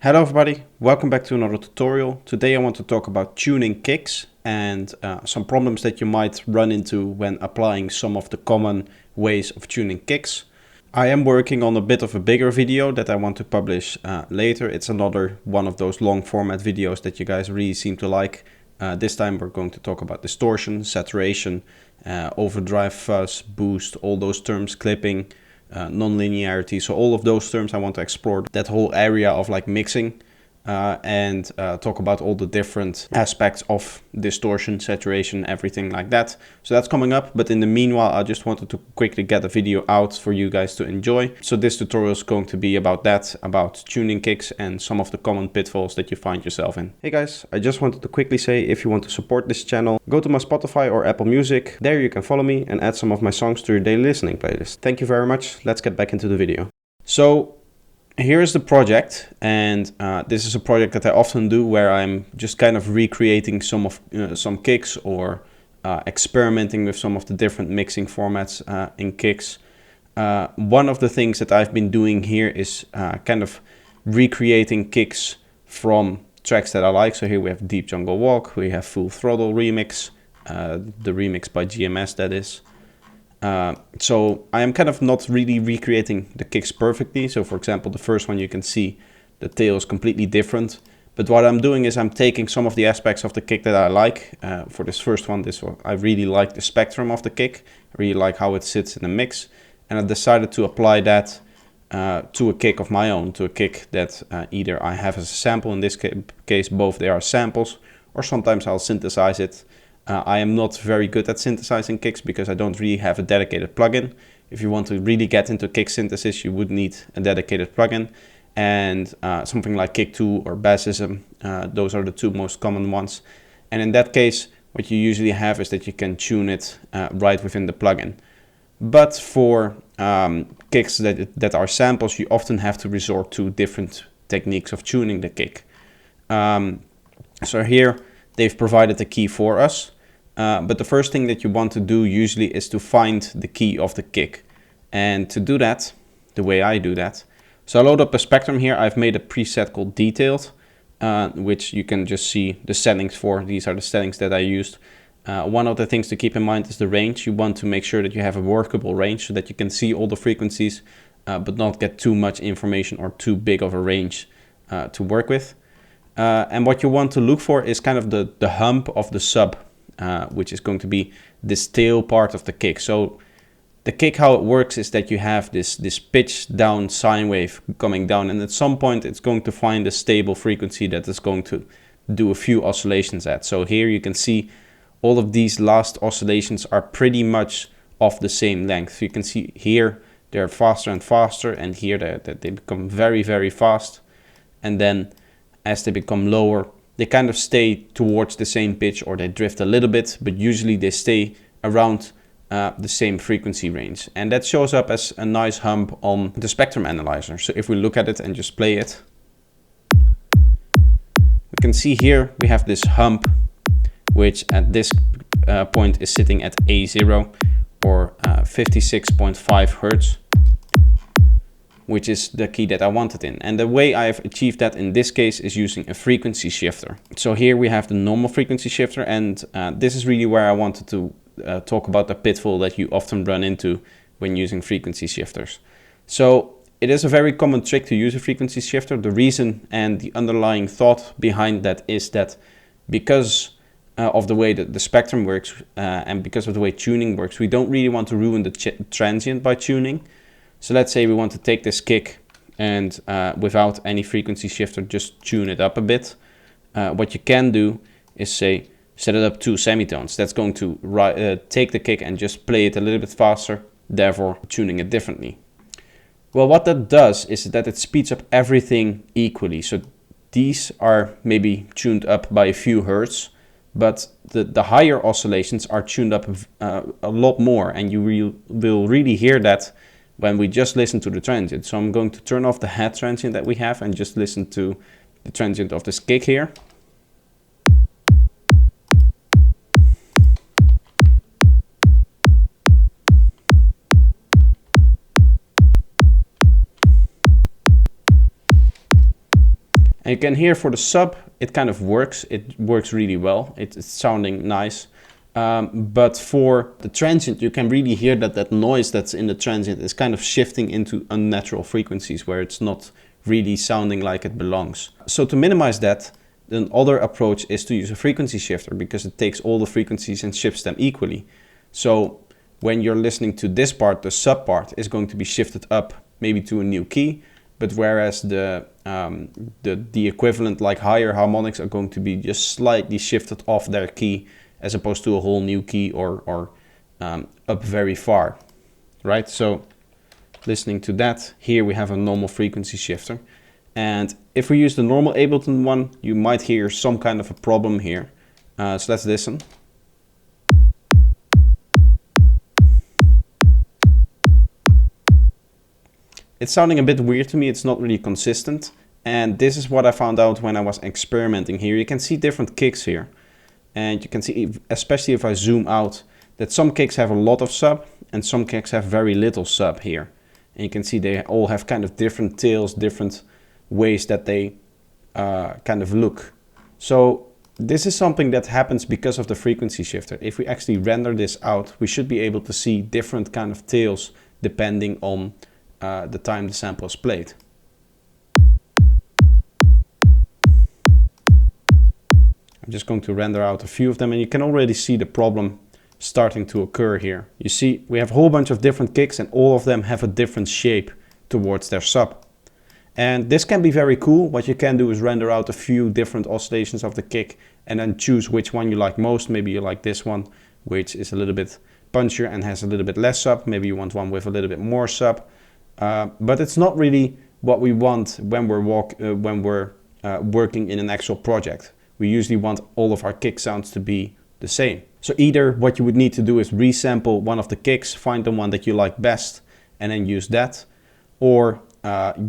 Hello everybody, welcome back to another tutorial. Today I want to talk about tuning kicks and some problems that you might run into when applying some of the common ways of tuning kicks. I am working on a bit of a bigger video that I want to publish later. It's another one of those long format videos that you guys really seem to like. This time we're going to talk about distortion, saturation, overdrive, fuzz, boost, all those terms, clipping, non-linearity. So all of those terms I want to explore that whole area of like mixing and talk about all the different aspects of distortion, saturation, everything like that. So that's coming up, but in the meanwhile I just wanted to quickly get a video out for you guys to enjoy. So this tutorial is going to be about that, about tuning kicks and some of the common pitfalls that you find yourself in. Hey guys, I just wanted to quickly say, if you want to support this channel, go to my Spotify or Apple Music. There you can follow me and add some of my songs to your daily listening playlist. Thank you very much. Let's get back into the video. So here is the project, and this is a project that I often do where I'm just kind of recreating some kicks or experimenting with some of the different mixing formats in kicks. One of the things that I've been doing here is kind of recreating kicks from tracks that I like. So here we have Deep Jungle Walk, we have Full Throttle remix, the remix by GMS that is. So I am kind of not really recreating the kicks perfectly. So for example, the first one you can see the tail is completely different. But what I'm doing is I'm taking some of the aspects of the kick that I like. For this first one, I really like the spectrum of the kick. I really like how it sits in the mix. And I decided to apply that to a kick of my own, to a kick that either I have as a sample. In this case, both they are samples, or sometimes I'll synthesize it. I am not very good at synthesizing kicks because I don't really have a dedicated plugin. If you want to really get into kick synthesis, you would need a dedicated plugin. And something like Kick 2 or Bassism, those are the two most common ones. And in that case, what you usually have is that you can tune it right within the plugin. But for kicks that are samples, you often have to resort to different techniques of tuning the kick. So here they've provided a key for us. But the first thing that you want to do usually is to find the key of the kick. And to do that, the way I do that, so I load up a spectrum here. I've made a preset called Detailed, which you can just see the settings for. These are the settings that I used. One of the things to keep in mind is the range. You want to make sure that you have a workable range so that you can see all the frequencies, but not get too much information or too big of a range to work with. And what you want to look for is kind of the hump of the sub, which is going to be this tail part of the kick. So the kick, how it works is that you have this pitch down sine wave coming down, and at some point it's going to find a stable frequency that is going to do a few oscillations at. So here you can see all of these last oscillations are pretty much of the same length. So you can see here they're faster and faster, and here they become very, very fast. And then as they become lower, they kind of stay towards the same pitch, or they drift a little bit, but usually they stay around the same frequency range. And that shows up as a nice hump on the spectrum analyzer. So if we look at it and just play it, we can see here we have this hump, which at this point is sitting at A0, or 56.5 Hertz. Which is the key that I wanted in. And the way I've achieved that in this case is using a frequency shifter. So here we have the normal frequency shifter, and this is really where I wanted to talk about the pitfall that you often run into when using frequency shifters. So it is a very common trick to use a frequency shifter. The reason and the underlying thought behind that is that because of the way that the spectrum works and because of the way tuning works, we don't really want to ruin the transient by tuning. So let's say we want to take this kick and without any frequency shifter, just tune it up a bit. What you can do is say, set it up to semitones. That's going to take the kick and just play it a little bit faster, therefore tuning it differently. Well, what that does is that it speeds up everything equally. So these are maybe tuned up by a few hertz, but the higher oscillations are tuned up a lot more, and you will really hear that when we just listen to the transient. So I'm going to turn off the head transient that we have and just listen to the transient of this kick here. And you can hear for the sub, it kind of works. It works really well. It's sounding nice. But for the transient, you can really hear that that noise that's in the transient is kind of shifting into unnatural frequencies where it's not really sounding like it belongs. So to minimize that, the other approach is to use a frequency shifter, because it takes all the frequencies and shifts them equally. So when you're listening to this part, the sub part is going to be shifted up maybe to a new key, but whereas the equivalent like higher harmonics are going to be just slightly shifted off their key as opposed to a whole new key or up very far, right? So listening to that, here we have a normal frequency shifter. And if we use the normal Ableton one, you might hear some kind of a problem here. So let's listen. It's sounding a bit weird to me. It's not really consistent. And this is what I found out when I was experimenting here. You can see different kicks here. And you can see, especially if I zoom out, that some kicks have a lot of sub and some kicks have very little sub here. And you can see they all have kind of different tails, different ways that they kind of look. So this is something that happens because of the frequency shifter. If we actually render this out, we should be able to see different kind of tails depending on the time the sample is played. I'm just going to render out a few of them, and you can already see the problem starting to occur here. You see, we have a whole bunch of different kicks and all of them have a different shape towards their sub. And this can be very cool. What you can do is render out a few different oscillations of the kick and then choose which one you like most. Maybe you like this one, which is a little bit punchier and has a little bit less sub. Maybe you want one with a little bit more sub. But it's not really what we want when we're working in an actual project. We usually want all of our kick sounds to be the same. So either what you would need to do is resample one of the kicks, find the one that you like best, and then use that, or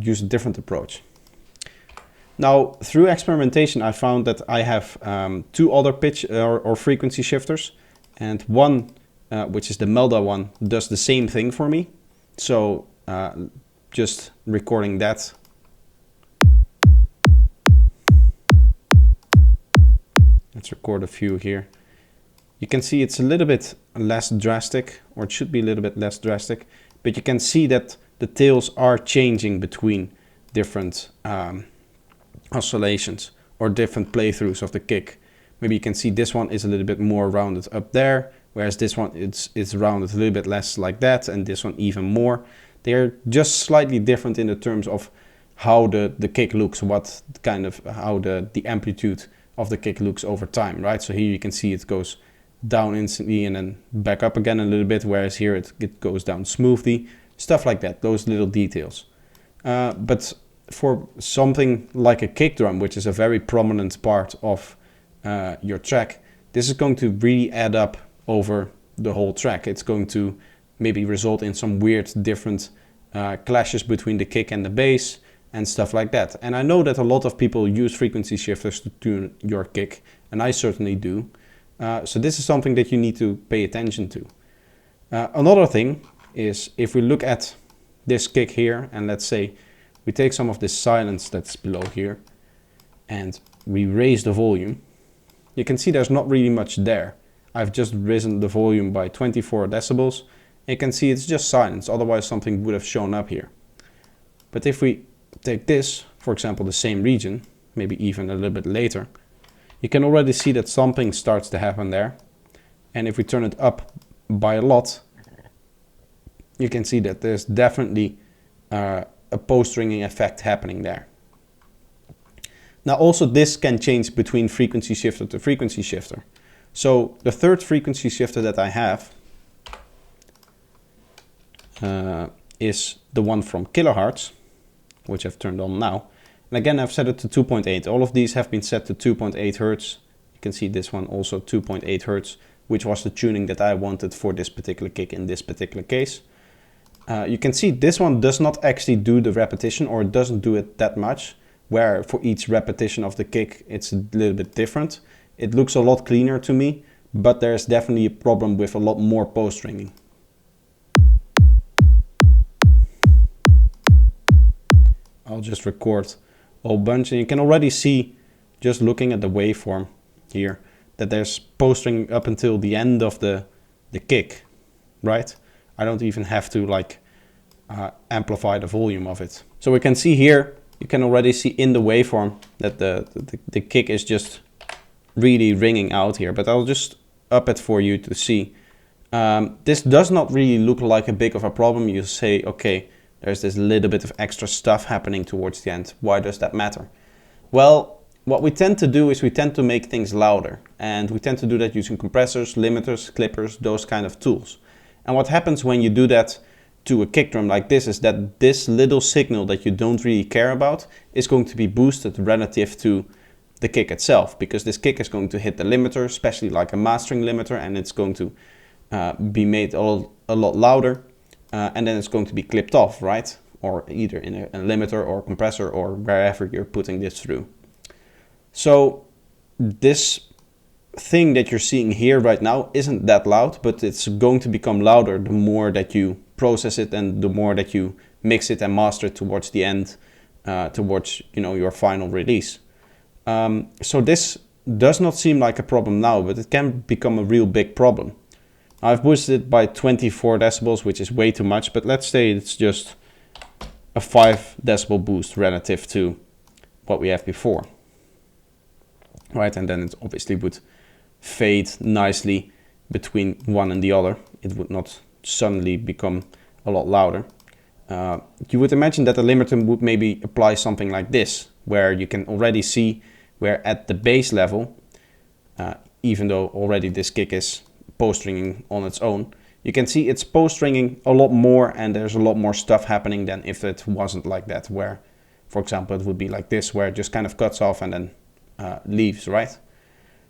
use a different approach. Now, through experimentation, I found that I have two other pitch or frequency shifters, and one, which is the Melda one, does the same thing for me. So just recording that. Let's record a few here. You can see it's a little bit less drastic, or it should be a little bit less drastic, but you can see that the tails are changing between different oscillations or different playthroughs of the kick. Maybe you can see this one is a little bit more rounded up there, whereas this one it's rounded a little bit less like that, and this one even more. They're just slightly different in the terms of how the kick looks, what kind of how the amplitude of the kick looks over time, right? So here you can see it goes down instantly and then back up again a little bit, whereas here it goes down smoothly. Stuff like that, those little details. But for something like a kick drum, which is a very prominent part of your track, this is going to really add up over the whole track. It's going to maybe result in some weird different clashes between the kick and the bass and stuff like that. And I know that a lot of people use frequency shifters to tune your kick, and I certainly do. So this is something that you need to pay attention to. Another thing is, if we look at this kick here, and let's say we take some of this silence that's below here and we raise the volume, you can see there's not really much there. I've just risen the volume by 24 decibels. You can see it's just silence, otherwise something would have shown up here. But if we take this, for example, the same region, maybe even a little bit later, you can already see that something starts to happen there. And if we turn it up by a lot, you can see that there's definitely a post-ringing effect happening there. Now also this can change between frequency shifter to frequency shifter. So the third frequency shifter that I have is the one from kilohertz, which I've turned on now. And again, I've set it to 2.8. All of these have been set to 2.8 Hertz. You can see this one also 2.8 Hertz, which was the tuning that I wanted for this particular kick in this particular case. You can see this one does not actually do the repetition, or it doesn't do it that much, where for each repetition of the kick it's a little bit different. It looks a lot cleaner to me, but there's definitely a problem with a lot more post ringing. I'll just record whole bunch. And you can already see, just looking at the waveform here, that there's post-stringing up until the end of the kick, right? I don't even have to like amplify the volume of it. So we can see here, you can already see in the waveform that the kick is just really ringing out here, but I'll just up it for you to see. This does not really look like a big of a problem. You say, okay, there's this little bit of extra stuff happening towards the end. Why does that matter? Well, what we tend to do is we tend to make things louder, and we tend to do that using compressors, limiters, clippers, those kind of tools. And what happens when you do that to a kick drum like this is that this little signal that you don't really care about is going to be boosted relative to the kick itself, because this kick is going to hit the limiter, especially like a mastering limiter, and it's going to be made a lot louder, and then it's going to be clipped off, right? Or either in a limiter or compressor or wherever you're putting this through. So this thing that you're seeing here right now isn't that loud, but it's going to become louder the more that you process it and the more that you mix it and master it towards the end, towards your final release. So this does not seem like a problem now, but it can become a real big problem. I've boosted it by 24 decibels, which is way too much, but let's say it's just a 5 decibel boost relative to what we have before. Right, and then it obviously would fade nicely between one and the other. It would not suddenly become a lot louder. You would imagine that the limiter would maybe apply something like this, where you can already see where at the bass level, even though already this kick is post-stringing on its own, you can see it's post-stringing a lot more, and there's a lot more stuff happening than if it wasn't like that, where, for example, it would be like this, where it just kind of cuts off and then leaves, right?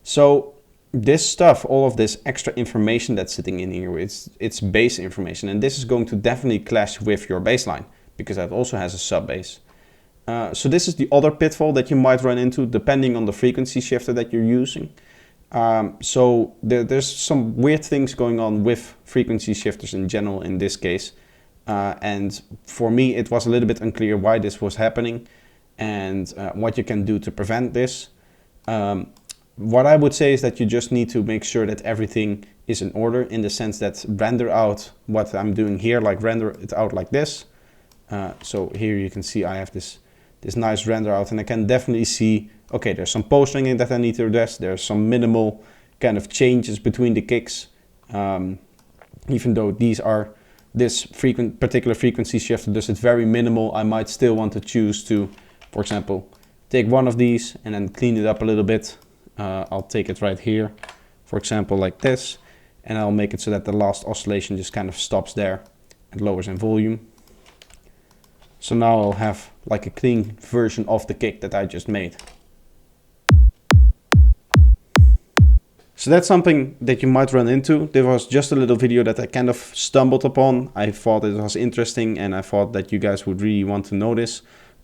So this stuff, all of this extra information that's sitting in here, it's bass information, and this is going to definitely clash with your bass line, because that also has a sub bass. So this is the other pitfall that you might run into depending on the frequency shifter that you're using. So there's some weird things going on with frequency shifters in general in this case. And for me, it was a little bit unclear why this was happening and what you can do to prevent this. What I would say is that you just need to make sure that everything is in order, in the sense that render out what I'm doing here, like render it out like this. So here you can see I have this nice render out, and I can definitely see, okay, there's some post-stringing that I need to address. There's some minimal kind of changes between the kicks. Even though this particular frequency shifter does it very minimal, I might still want to choose to, for example, take one of these and then clean it up a little bit. I'll take it right here, for example, like this, and I'll make it so that the last oscillation just kind of stops there and lowers in volume. So now I'll have like a clean version of the kick that I just made. So that's something that you might run into. There was just a little video that I kind of stumbled upon. I thought it was interesting, and I thought that you guys would really want to know this.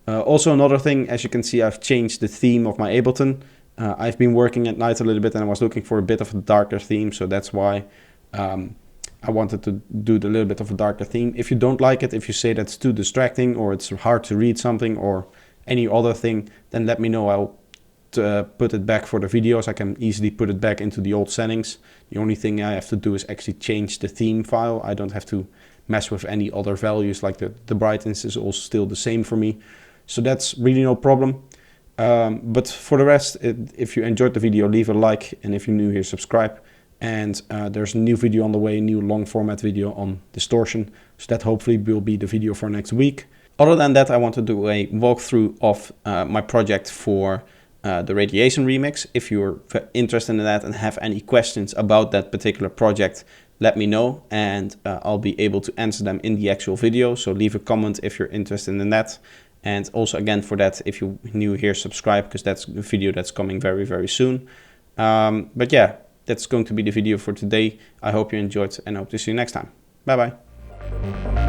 Also another thing, as you can see, I've changed the theme of my Ableton. I've been working at night a little bit, and I was looking for a bit of a darker theme, so that's why I wanted to do a little bit of a darker theme. If you don't like it, if you say that's too distracting or it's hard to read something or any other thing, then let me know. I'll put it back for the videos. I can easily put it back into the old settings. The only thing I have to do is actually change the theme file. I don't have to mess with any other values, like the brightness is all still the same for me. So that's really no problem. But for the rest, if you enjoyed the video, leave a like, and if you're new here, subscribe. And there's a new video on the way, a new long format video on distortion. So that hopefully will be the video for next week. Other than that, I want to do a walkthrough of my project for the Radiation remix. If you're interested in that and have any questions about that particular project, let me know, and I'll be able to answer them in the actual video. So leave a comment if you're interested in that. And also, again, for that, if you're new here, subscribe, because that's a video that's coming very, very soon. But yeah, that's going to be the video for today. I hope you enjoyed, and I hope to see you next time. Bye bye.